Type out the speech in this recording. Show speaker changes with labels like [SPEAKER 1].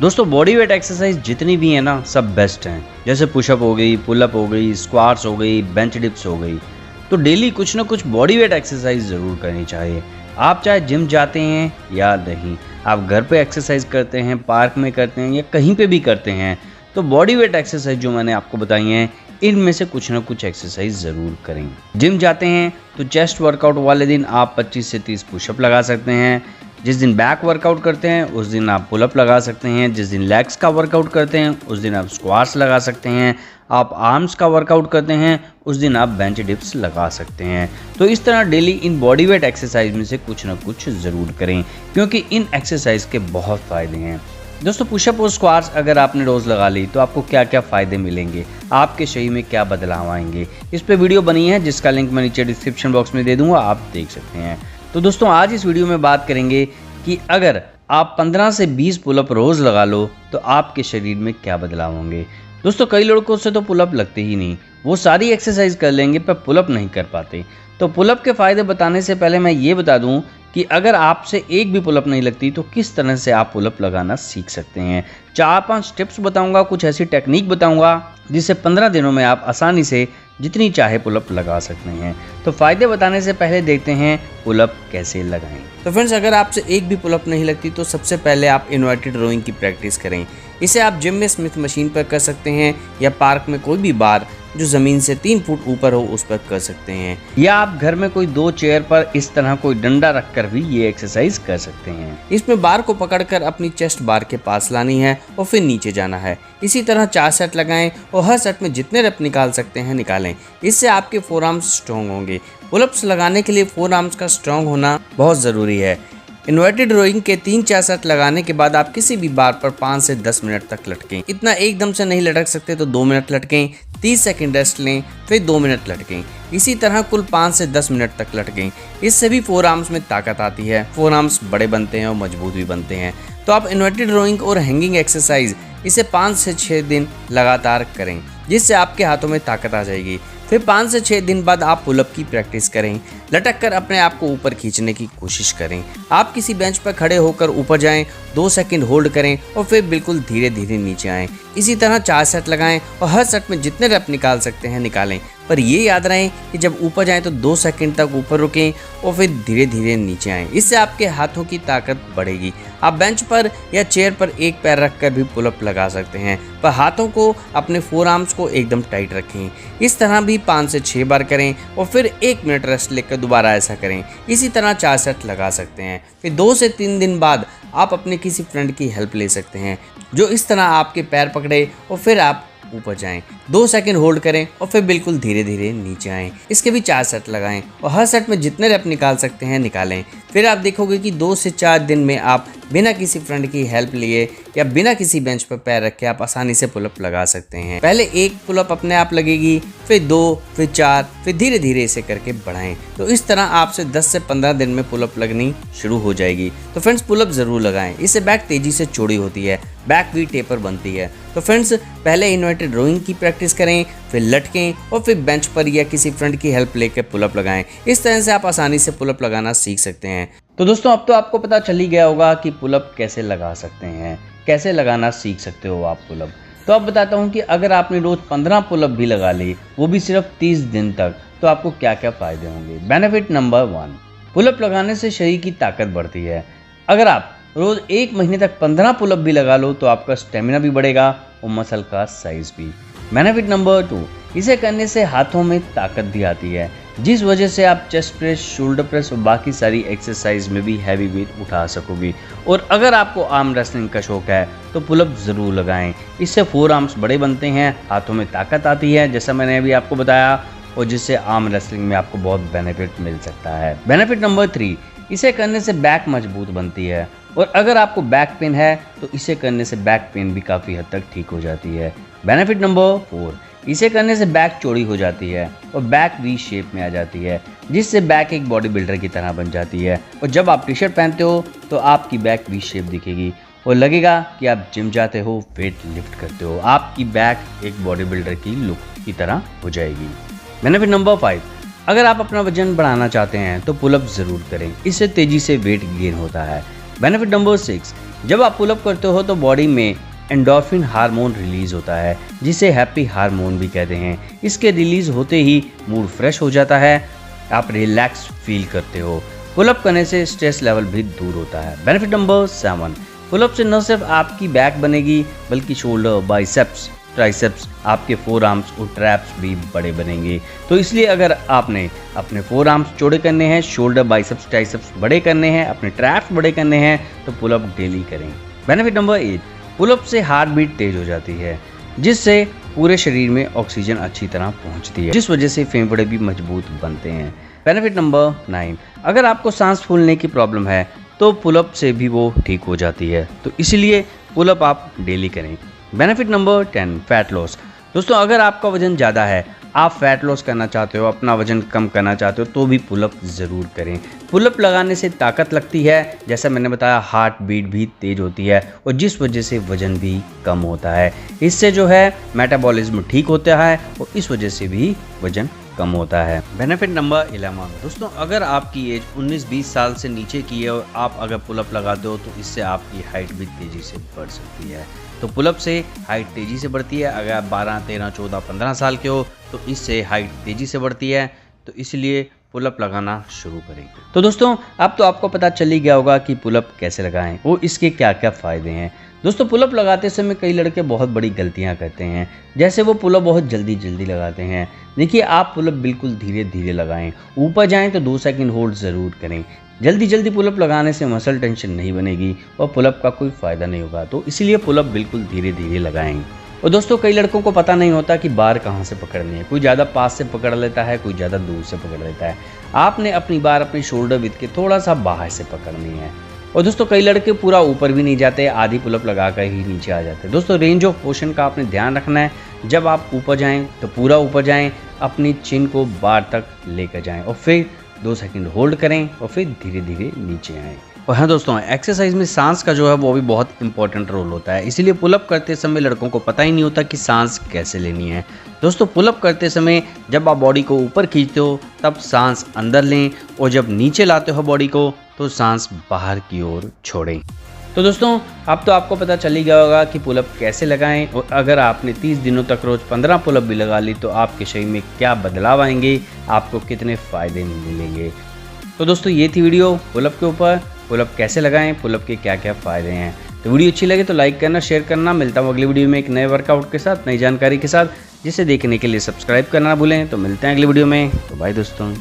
[SPEAKER 1] दोस्तों body weight exercise जितनी भी है ना सब बेस्ट हैं, जैसे पुशअप हो गई, पुलअप हो गई, स्क्वाट्स हो गई, बेंच डिप्स हो गई। तो डेली कुछ ना कुछ बॉडी वेट एक्सरसाइज ज़रूर करनी चाहिए। आप चाहे जिम जाते हैं या नहीं, आप घर पे एक्सरसाइज करते हैं, पार्क में करते हैं या कहीं पे भी करते हैं, तो बॉडी वेट एक्सरसाइज जो मैंने आपको बताई हैं इनमें से कुछ ना कुछ एक्सरसाइज ज़रूर करें। जिम जाते हैं तो चेस्ट वर्कआउट वाले दिन आप 25 से 30 पुशअप लगा सकते हैं। जिस दिन बैक वर्कआउट करते हैं उस दिन आप पुलअप लगा सकते हैं। जिस दिन लेग्स का वर्कआउट करते हैं उस दिन आप स्क्वाट्स लगा सकते हैं। आप आर्म्स का वर्कआउट करते हैं उस दिन आप बेंच डिप्स लगा सकते हैं। तो इस तरह daily in body weight exercise में से कुछ ना कुछ ज़रूर करें, क्योंकि इन एक्सरसाइज के बहुत फ़ायदे हैं। दोस्तों पुशअप और स्क्वाट्स अगर आपने रोज़ लगा ली तो आपको क्या क्या फ़ायदे मिलेंगे, आपके शरीर में क्या बदलाव आएंगे, इस पे वीडियो बनी है जिसका लिंक मैं नीचे डिस्क्रिप्शन बॉक्स में दे दूंगा, आप देख सकते हैं। तो दोस्तों आज इस वीडियो में बात करेंगे कि अगर आप 15 से 20 पुलअप रोज़ लगा लो तो आपके शरीर में क्या बदलाव होंगे। दोस्तों कई लड़कों से तो पुलअप लगते ही नहीं, वो सारी एक्सरसाइज कर लेंगे पर पुलअप नहीं कर पाते। तो पुलअप के फ़ायदे बताने से पहले मैं ये बता दूं कि अगर आपसे एक भी पुलअप नहीं लगती तो किस तरह से आप पुलअप लगाना सीख सकते हैं। 4-5 टिप्स बताऊंगा, कुछ ऐसी टेक्निक बताऊंगा जिससे 15 दिनों में आप आसानी से जितनी चाहे पुलअप लगा सकते हैं। तो फ़ायदे बताने से पहले देखते हैं पुलअप कैसे लगाएं। तो फ्रेंड्स अगर आपसे एक भी पुलअप नहीं लगती तो सबसे पहले आप इन्वर्टेड रोइंग की प्रैक्टिस करें। इसे आप जिम में स्मिथ मशीन पर कर सकते हैं या पार्क में कोई भी बार जो ज़मीन से 3 फुट ऊपर हो उस पर कर सकते हैं, या आप घर में कोई 2 चेयर पर इस तरह कोई डंडा रखकर भी ये एक्सरसाइज कर सकते हैं। इसमें बार को पकड़कर अपनी चेस्ट बार के पास लानी है और फिर नीचे जाना है। इसी तरह 4 सेट लगाएं और हर सेट में जितने रप निकाल सकते हैं निकालें। इससे आपके फोर आर्म्स स्ट्रॉन्ग होंगे। पुलअप्स लगाने के लिए फोर आर्म्स का स्ट्रॉन्ग होना बहुत ज़रूरी है। इन्वर्टेड रोइंग के 3-4 सेट लगाने के बाद आप किसी भी बार पर 5 से 10 मिनट तक लटकें। इतना एकदम से नहीं लटक सकते तो 2 मिनट लटकें, 30 सेकंड रेस्ट लें, फिर 2 मिनट लटकें। इसी तरह कुल 5 से 10 मिनट तक लटकें। इससे भी फोर आर्म्स में ताकत आती है, फोर आर्म्स बड़े बनते हैं और मजबूत भी बनते हैं। तो आप इन्वर्टेड रोइंग और हैंगिंग एक्सरसाइज इसे 5 से 6 दिन लगातार करें, जिससे आपके हाथों में ताकत आ जाएगी। फिर 5 से 6 दिन बाद आप पुलअप की प्रैक्टिस करें। लटक कर अपने आप को ऊपर खींचने की कोशिश करें। आप किसी बेंच पर खड़े होकर ऊपर जाएं, 2 सेकंड होल्ड करें और फिर बिल्कुल धीरे धीरे नीचे आएं। इसी तरह 4 सेट लगाएं और हर सेट में जितने रप निकाल सकते हैं निकालें। पर ये याद रहे कि जब ऊपर जाएं तो 2 सेकंड तक ऊपर रुकें और फिर धीरे धीरे नीचे आएं। इससे आपके हाथों की ताकत बढ़ेगी। आप बेंच पर या चेयर पर एक पैर रखकर भी पुलअप लगा सकते हैं, पर हाथों को अपने फोर आर्म्स को एकदम टाइट रखें। इस तरह भी 5 से 6 बार करें और फिर 1 मिनट रेस्ट लेकर दोबारा ऐसा करें। इसी तरह 4 सेट लगा सकते हैं। फिर 2 से 3 दिन बाद आप अपने किसी फ्रेंड की हेल्प ले सकते हैं जो इस तरह आपके पैर पकड़े और फिर आप ऊपर जाएं, 2 सेकंड होल्ड करें और फिर बिल्कुल धीरे धीरे नीचे आएं। इसके भी 4 सेट लगाएं और हर सेट में जितने रप निकाल सकते हैं निकालें। फिर आप देखोगे कि 2 से 4 दिन में आप बिना किसी फ्रेंड की हेल्प लिए या बिना किसी बेंच पर पैर रखे आप आसानी से पुलअप लगा सकते हैं। पहले 1 पुलअप अपने आप लगेगी, फिर 2, फिर 4, फिर धीरे धीरे इसे करके बढ़ाएं। तो इस तरह आपसे 10 से 15 दिन में पुलअप लगनी शुरू हो जाएगी। तो फ्रेंड्स पुलअप ज़रूर लगाएं, इससे बैक तेज़ी से चौड़ी होती है, बैक भी टेपर बनती है। तो फ्रेंड्स पहले इन्वर्टेड रोइंग की प्रैक्टिस करें, फिर लटकें और फिर बेंच पर या किसी फ्रेंड की हेल्प लेकर पुलअप लगाएं। इस तरह से आप आसानी से पुलअप लगाना सीख सकते हैं। तो दोस्तों अब तो आपको पता चल ही गया होगा कि पुलअप कैसे लगा सकते हैं, कैसे लगाना सीख सकते हो आप पुलअप। तो अब बताता हूँ कि अगर आपने रोज़ 15 पुलअप भी लगा ली, वो भी सिर्फ 30 दिन तक, तो आपको क्या क्या फ़ायदे होंगे। बेनिफिट नंबर 1, पुलअप लगाने से शरीर की ताकत बढ़ती है। अगर आप रोज़ 1 महीने तक 15 पुलअप भी लगा लो तो आपका स्टेमिना भी बढ़ेगा और मसल का साइज भी। बेनिफिट नंबर 2, इसे करने से हाथों में ताकत भी आती है, जिस वजह से आप चेस्ट प्रेस, शोल्डर प्रेस और बाकी सारी एक्सरसाइज में भी हैवी वेट उठा सकोगे। और अगर आपको आर्म रेसलिंग का शौक है तो पुलअप ज़रूर लगाएं। इससे फोर आर्म्स बड़े बनते हैं, हाथों में ताकत आती है जैसा मैंने अभी आपको बताया, और जिससे आर्म रेसलिंग में आपको बहुत बेनिफिट मिल सकता है। बेनिफिट नंबर 3, इसे करने से बैक मजबूत बनती है, और अगर आपको बैक पेन है तो इसे करने से बैक पेन भी काफ़ी हद तक ठीक हो जाती है। बेनिफिट नंबर 4, इसे करने से बैक चौड़ी हो जाती है और बैक वी शेप में आ जाती है, जिससे बैक एक बॉडी बिल्डर की तरह बन जाती है। और जब आप टी शर्ट पहनते हो तो आपकी बैक वी शेप दिखेगी और लगेगा कि आप जिम जाते हो, वेट लिफ्ट करते हो। आपकी बैक एक बॉडी बिल्डर की लुक की तरह हो जाएगी। बेनिफिट नंबर 5, अगर आप अपना वजन बढ़ाना चाहते हैं तो पुलअप ज़रूर करें, इससे तेज़ी से वेट गेन होता है। बेनिफिट नंबर 6, जब आप पुलअप करते हो तो बॉडी में एंडोर्फिन हार्मोन रिलीज होता है, जिसे हैप्पी हार्मोन भी कहते हैं। इसके रिलीज होते ही मूड फ्रेश हो जाता है, आप रिलैक्स फील करते हो। पुलअप करने से स्ट्रेस लेवल भी दूर होता है। बेनिफिट नंबर 7, पुलअप से न सिर्फ आपकी बैक बनेगी बल्कि शोल्डर, बाइसेप्स, ट्राइसेप्स, आपके फोर आर्म्स और ट्रैप्स भी बड़े बनेंगे। तो इसलिए अगर आपने अपने फोर आर्म्स चौड़े करने हैं, शोल्डर, बाइसेप्स, ट्राइसेप्स बड़े करने हैं, अपने ट्रैप्स बड़े करने हैं, तो पुलअप डेली करें। बेनिफिट नंबर 8, पुलअप से हार्ट बीट तेज हो जाती है, जिससे पूरे शरीर में ऑक्सीजन अच्छी तरह पहुंचती है, जिस वजह से फेफड़े भी मजबूत बनते हैं। बेनिफिट नंबर 9, अगर आपको सांस फूलने की प्रॉब्लम है तो पुलअप से भी वो ठीक हो जाती है, तो इसलिए पुलअप आप डेली करें। Benefit number 10, fat loss. दोस्तों, अगर आपका वजन ज़्यादा है, आप फैट लॉस करना चाहते हो, अपना वजन कम करना चाहते हो, तो भी पुलअप ज़रूर करें। पुलअप लगाने से ताकत लगती है, जैसा मैंने बताया, हार्ट बीट भी तेज होती है और जिस वजह से वजन भी कम होता है। इससे जो है मेटाबॉलिज्म ठीक होता है और इस वजह से भी वजन कम होता है। बेनिफिट नंबर 11, दोस्तों, अगर आपकी एज 19-20 साल से नीचे की है और आप अगर पुलअप लगाते हो तो इससे आपकी हाइट भी तेज़ी से बढ़ सकती है। तो पुलअप से हाइट तेज़ी से बढ़ती है। अगर आप 12, 13, 14, 15 साल के हो तो इससे हाइट तेज़ी से बढ़ती है, तो इसलिए पुलअप लगाना शुरू करें। तो दोस्तों, अब तो आपको पता चल ही गया होगा कि पुलअप कैसे लगाएं और इसके क्या क्या फ़ायदे हैं। दोस्तों, पुलअप लगाते समय कई लड़के बहुत बड़ी गलतियां करते हैं, जैसे वो पुलअप बहुत जल्दी लगाते हैं। देखिए, आप पुलअप बिल्कुल धीरे धीरे लगाएं। ऊपर जाएं तो 2 सेकंड होल्ड ज़रूर करें। जल्दी पुलअप लगाने से मसल टेंशन नहीं बनेगी और पुलअप का कोई फ़ायदा नहीं होगा, तो इसलिए पुलअप बिल्कुल धीरे धीरे लगाएं। और दोस्तों, कई लड़कों को पता नहीं होता कि बार कहाँ से पकड़नी है। कोई ज़्यादा पास से पकड़ लेता है, कोई ज़्यादा दूर से पकड़ लेता है। आपने अपनी बार अपनी शोल्डर विड्थ के थोड़ा सा बाहर से पकड़नी है। और दोस्तों, कई लड़के पूरा ऊपर भी नहीं जाते, आधी पुलअप लगा कर ही नीचे आ जाते हैं। दोस्तों, रेंज ऑफ मोशन का आपने ध्यान रखना है। जब आप ऊपर जाएं तो पूरा ऊपर जाएं, अपनी चिन को बार तक लेकर जाएं और फिर 2 सेकंड होल्ड करें और फिर धीरे धीरे नीचे आएं। और हाँ दोस्तों, एक्सरसाइज में सांस का जो है वो भी बहुत इंपॉर्टेंट रोल होता है, इसीलिए पुलअप करते समय लड़कों को पता ही नहीं होता कि सांस कैसे लेनी है। दोस्तों, पुलअप करते समय जब आप बॉडी को ऊपर खींचते हो तब सांस अंदर लें और जब नीचे लाते हो बॉडी को तो सांस बाहर की ओर छोड़ें। तो दोस्तों, अब तो आपको पता चल ही गया होगा कि पुलअप कैसे लगाएं और अगर आपने 30 दिनों तक रोज़ 15 पुलअप भी लगा ली तो आपके शरीर में क्या बदलाव आएंगे, आपको कितने फ़ायदे मिलेंगे। तो दोस्तों, ये थी वीडियो पुलअप के ऊपर। पुलअप कैसे लगाएं, पुलअप के क्या क्या फ़ायदे हैं। तो वीडियो अच्छी लगे तो लाइक करना, शेयर करना। मिलता हूँ अगली वीडियो में एक नए वर्कआउट के साथ, नई जानकारी के साथ, जिसे देखने के लिए सब्सक्राइब करना ना भूलें। तो मिलते हैं अगली वीडियो में। तो बाय दोस्तों।